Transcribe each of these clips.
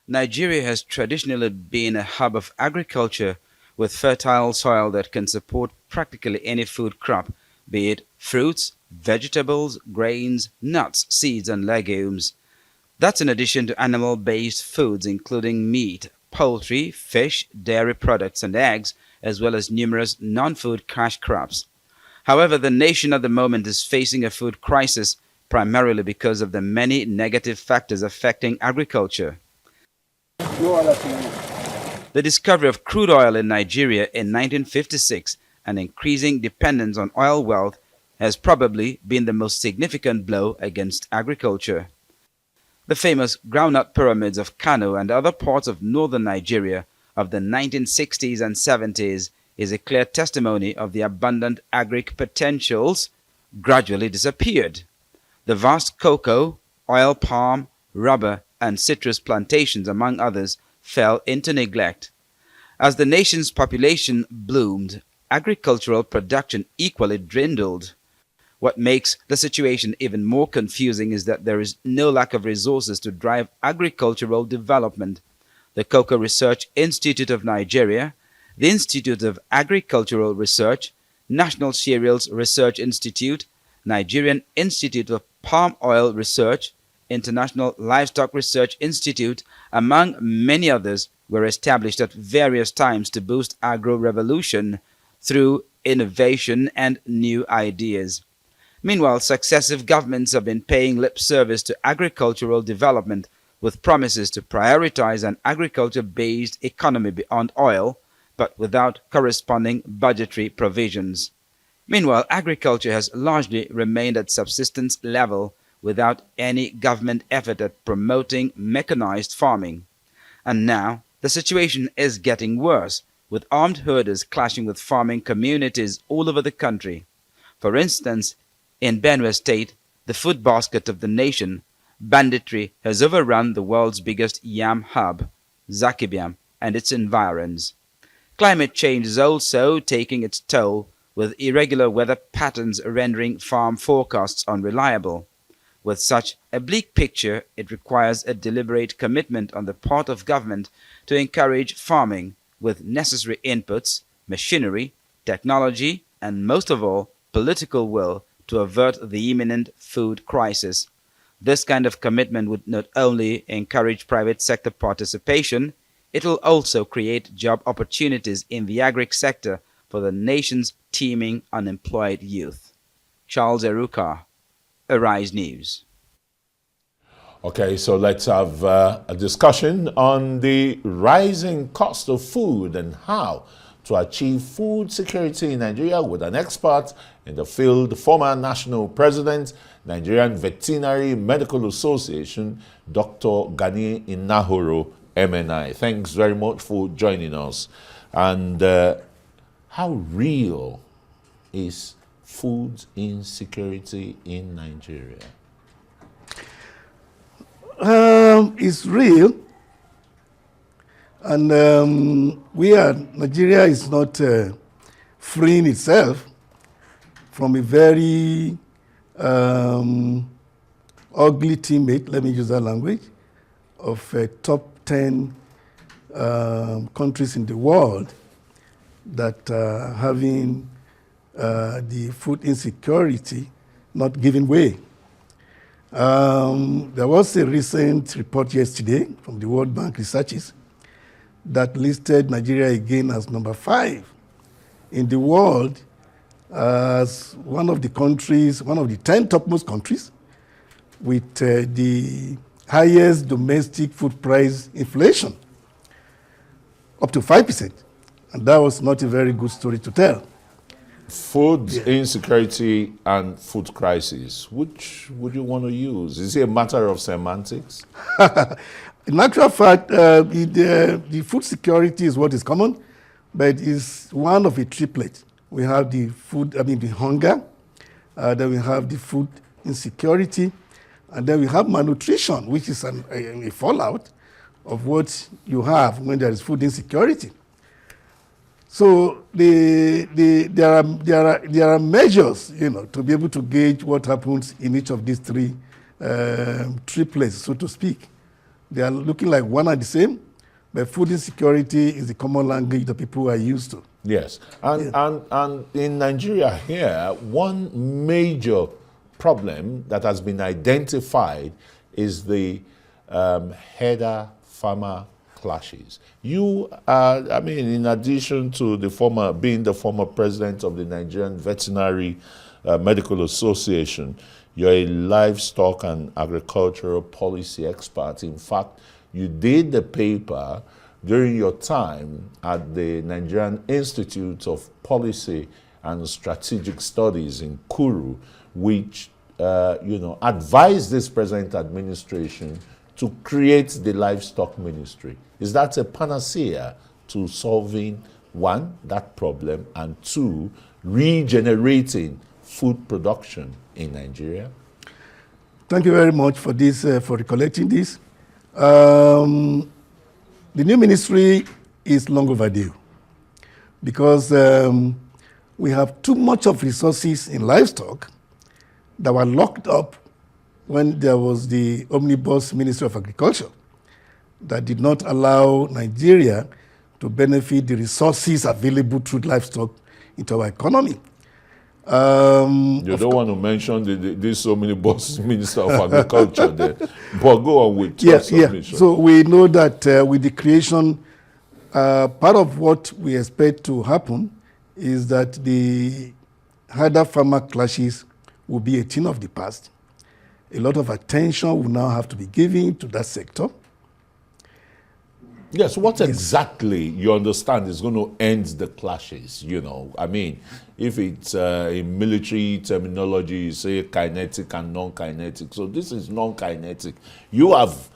Nigeria has traditionally been a hub of agriculture with fertile soil that can support practically any food crop, be it fruits, vegetables, grains, nuts, seeds, and legumes. That's in addition to animal-based foods including meat, poultry, fish, dairy products, and eggs, as well as numerous non-food cash crops. However, the nation at the moment is facing a food crisis primarily because of the many negative factors affecting agriculture. The discovery of crude oil in Nigeria in 1956 and increasing dependence on oil wealth has probably been the most significant blow against agriculture. The famous groundnut pyramids of Kano and other parts of northern Nigeria of the 1960s and 70s is a clear testimony of the abundant agric potentials gradually disappeared. The vast cocoa, oil palm, rubber, and citrus plantations, among others, fell into neglect. As the nation's population bloomed, agricultural production equally dwindled. What makes the situation even more confusing is that there is no lack of resources to drive agricultural development. The Cocoa Research Institute of Nigeria, the Institute of Agricultural Research, National Cereals Research Institute, Nigerian Institute of Palm Oil Research, International Livestock Research Institute, among many others, were established at various times to boost agro-revolution through innovation and new ideas. Meanwhile, successive governments have been paying lip service to agricultural development with promises to prioritize an agriculture-based economy beyond oil, but without corresponding budgetary provisions. Meanwhile, agriculture has largely remained at subsistence level without any government effort at promoting mechanized farming. And now, the situation is getting worse, with armed herders clashing with farming communities all over the country. For instance, in Benue State, the food basket of the nation, banditry has overrun the world's biggest yam hub, Zakibiam, and its environs. Climate change is also taking its toll, with irregular weather patterns rendering farm forecasts unreliable. With such a bleak picture, it requires a deliberate commitment on the part of government to encourage farming with necessary inputs, machinery, technology, and most of all, political will to avert the imminent food crisis. This kind of commitment would not only encourage private sector participation, it will also create job opportunities in the agric sector for the nation's teeming unemployed youth. Charles Eruka, Arise News. Okay, so let's have a discussion on the rising cost of food and how to achieve food security in Nigeria with an expert in the field, former national president, Nigerian Veterinary Medical Association, Dr. Gani Enahoro, MNI. Thanks very much for joining us. And how real is food insecurity in Nigeria? It's real, and Nigeria is not freeing itself from a very ugly teammate, let me use that language, of top 10 countries in the world that are having the food insecurity not giving way. There was a recent report yesterday from the World Bank Researches that listed Nigeria again as number 5 in the world as one of the countries, one of the 10 topmost countries with the highest domestic food price inflation, up to 5%. And that was not a very good story to tell. Food insecurity and food crisis, which would you want to use? Is it a matter of semantics? In actual fact, the food security is what is common, but it's one of a triplet. We have the the hunger, then we have the food insecurity, and then we have malnutrition, which is a fallout of what you have when there is food insecurity. So there are measures, to be able to gauge what happens in each of these three triplets, so to speak. They are looking like one and the same, but food insecurity is the common language that people are used to. Yes, and in Nigeria here, one major problem that has been identified is the header-farmer clashes. You, I mean, in addition to being the former president of the Nigerian Veterinary Medical Association, you're a livestock and agricultural policy expert. In fact, you did the paper during your time at the Nigerian Institute of Policy and Strategic Studies in Kuru, which advised this present administration to create the livestock ministry. Is that a panacea to solving, one, that problem, and two, regenerating food production in Nigeria? Thank you very much for this, for recollecting this. The new ministry is long overdue because we have too much of resources in livestock that were locked up when there was the omnibus Ministry of Agriculture that did not allow Nigeria to benefit the resources available through livestock into our economy. You don't want to mention this so many boss Minister of Agriculture there, but go on with your submission. So we know that with the creation, part of what we expect to happen is that the herder-farmer clashes will be a thing of the past. A lot of attention will now have to be given to that sector. Yes, what exactly you understand is going to end the clashes? I mean, if it's in military terminology, you say kinetic and non-kinetic. So this is non-kinetic. You have,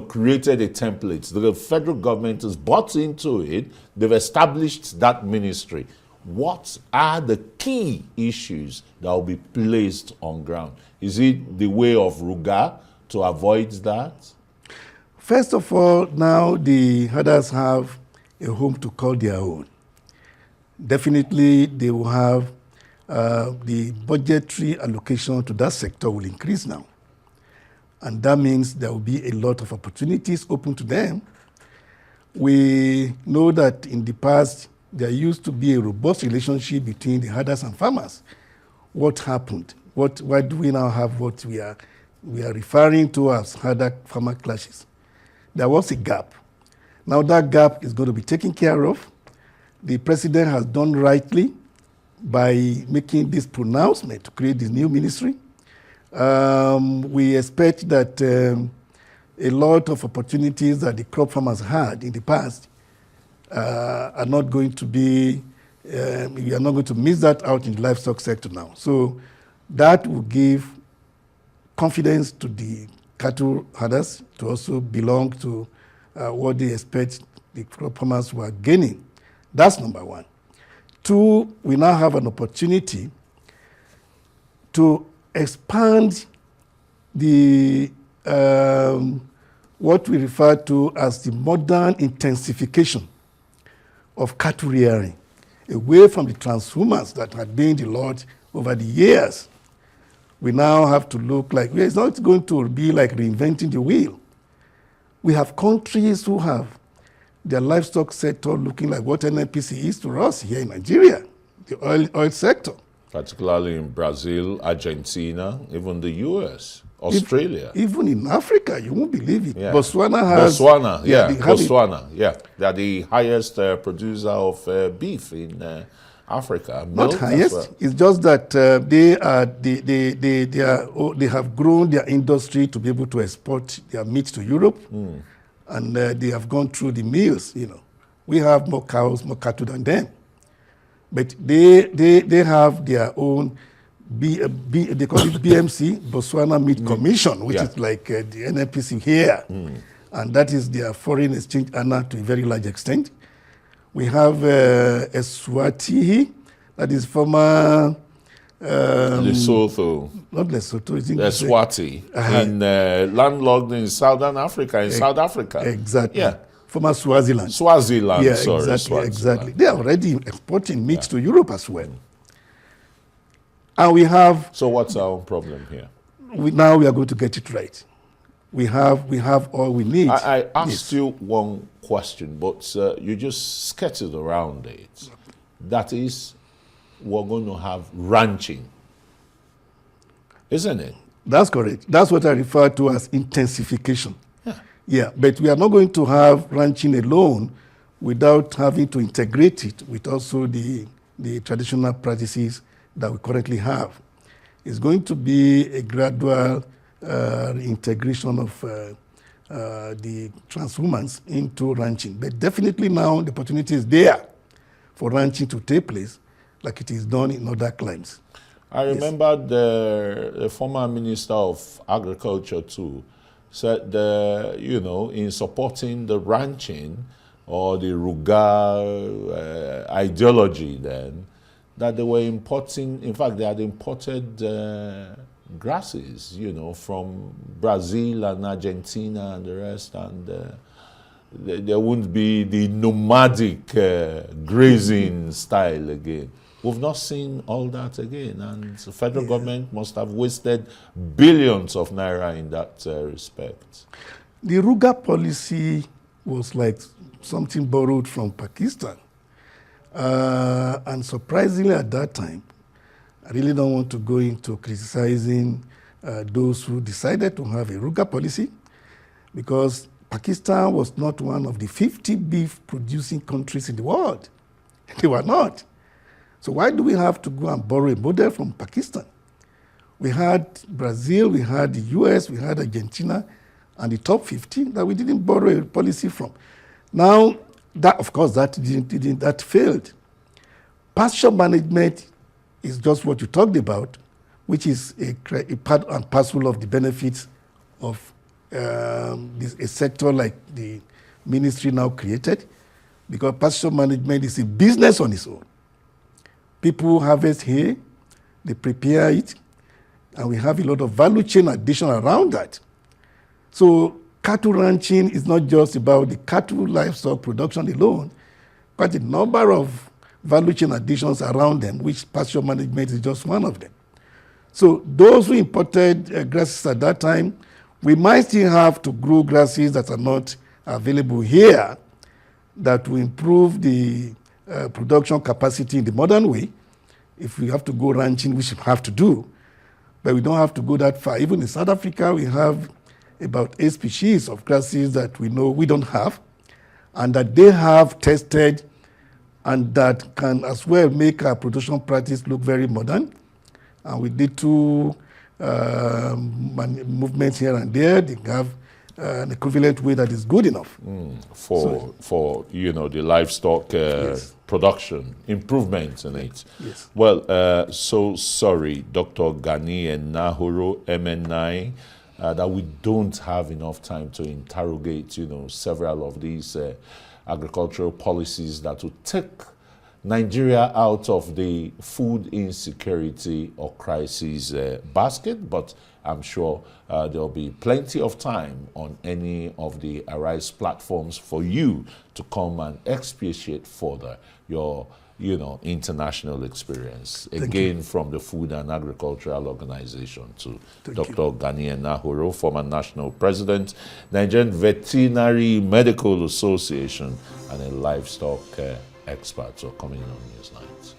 created a template. The federal government has bought into it. They've established that ministry. What are the key issues that will be placed on ground? Is it the way of Ruga to avoid that? First of all, now the herders have a home to call their own. Definitely, they will have the budgetary allocation to that sector will increase now. And that means there will be a lot of opportunities open to them. We know that in the past, there used to be a robust relationship between the herders and farmers. What happened? Why do we now have what we are referring to as herder-farmer clashes? There was a gap. Now that gap is going to be taken care of. The president has done rightly by making this pronouncement to create this new ministry. We expect that a lot of opportunities that the crop farmers had in the past are not going to be, we are not going to miss that out in the livestock sector now. So that will give confidence to the cattle herders to also belong to what they expect the crop farmers were gaining. That's number one. Two, we now have an opportunity to expand the what we refer to as the modern intensification of cattle rearing, away from the transhumance that had been the Lord over the years. We now have to look like, it's not going to be like reinventing the wheel. We have countries who have their livestock sector looking like what NNPC is to us here in Nigeria, the oil sector. Particularly in Brazil, Argentina, even the US, Australia. Even in Africa, you won't believe it. Yeah. Botswana has... Botswana, They are the highest producer of beef in Africa. Not highest. It's just that they have grown their industry to be able to export their meat to Europe, and they have gone through the mills. We have more cows, more cattle than them, but they have their own. They call it BMC, Botswana Meat Commission, which is like the NNPC here, and that is their foreign exchange earner to a very large extent. We have Eswatini, that is former... Lesotho. Not Lesotho. Eswatini, in landlocked in Southern Africa, South Africa. Exactly. Yeah. Former Swaziland. Exactly. They are already exporting meat to Europe as well. And we have... So what's our problem here? Now we are going to get it right. we have all we need. I asked Yes. you one question, but you just skirted around it. That is, we're going to have ranching, isn't it? That's correct. That's what I refer to as intensification. Yeah, but we are not going to have ranching alone without having to integrate it with also the traditional practices that we currently have. It's going to be a gradual integration of the transhumans into ranching. But definitely now the opportunity is there for ranching to take place like it is done in other climes. I remember the former Minister of Agriculture too said, in supporting the ranching or the Ruga ideology then, that they were importing, in fact, they had imported grasses, from Brazil and Argentina and the rest, and there wouldn't be the nomadic grazing style again. We've not seen all that again, and the federal government must have wasted billions of naira in that respect. The Ruga policy was like something borrowed from Pakistan. And surprisingly at that time, I really don't want to go into criticizing those who decided to have a Ruga policy, because Pakistan was not one of the 50 beef producing countries in the world. They were not. So why do we have to go and borrow a model from Pakistan? We had Brazil, we had the US, we had Argentina, and the top 50 that we didn't borrow a policy from. Now, that, of course, that failed. Pasture management is just what you talked about, which is a part and parcel of the benefits of a sector like the ministry now created, because pasture management is a business on its own. People harvest hay, they prepare it, and we have a lot of value chain addition around that. So cattle ranching is not just about the cattle livestock production alone, but a number of value chain additions around them, which pasture management is just one of them. So those who imported grasses at that time, we might still have to grow grasses that are not available here that will improve the production capacity in the modern way. If we have to go ranching, which we have to do, but we don't have to go that far. Even in South Africa, we have about 8 species of grasses that we know we don't have, and that they have tested, and that can as well make our production practice look very modern. And we did 2 movements here and there. They have an equivalent way that is good enough. For the livestock production, improvements in it. Yes. Well, so sorry, Dr. Gani Enahoro, MNI, that we don't have enough time to interrogate, several of these agricultural policies that will take Nigeria out of the food insecurity or crisis basket, but I'm sure there'll be plenty of time on any of the Arise platforms for you to come and expatiate further your international experience. Again, from the Food and Agricultural Organization to Dr. Gani Enahoro, former national president, Nigerian Veterinary Medical Association, and a livestock expert. So coming on Newsnight.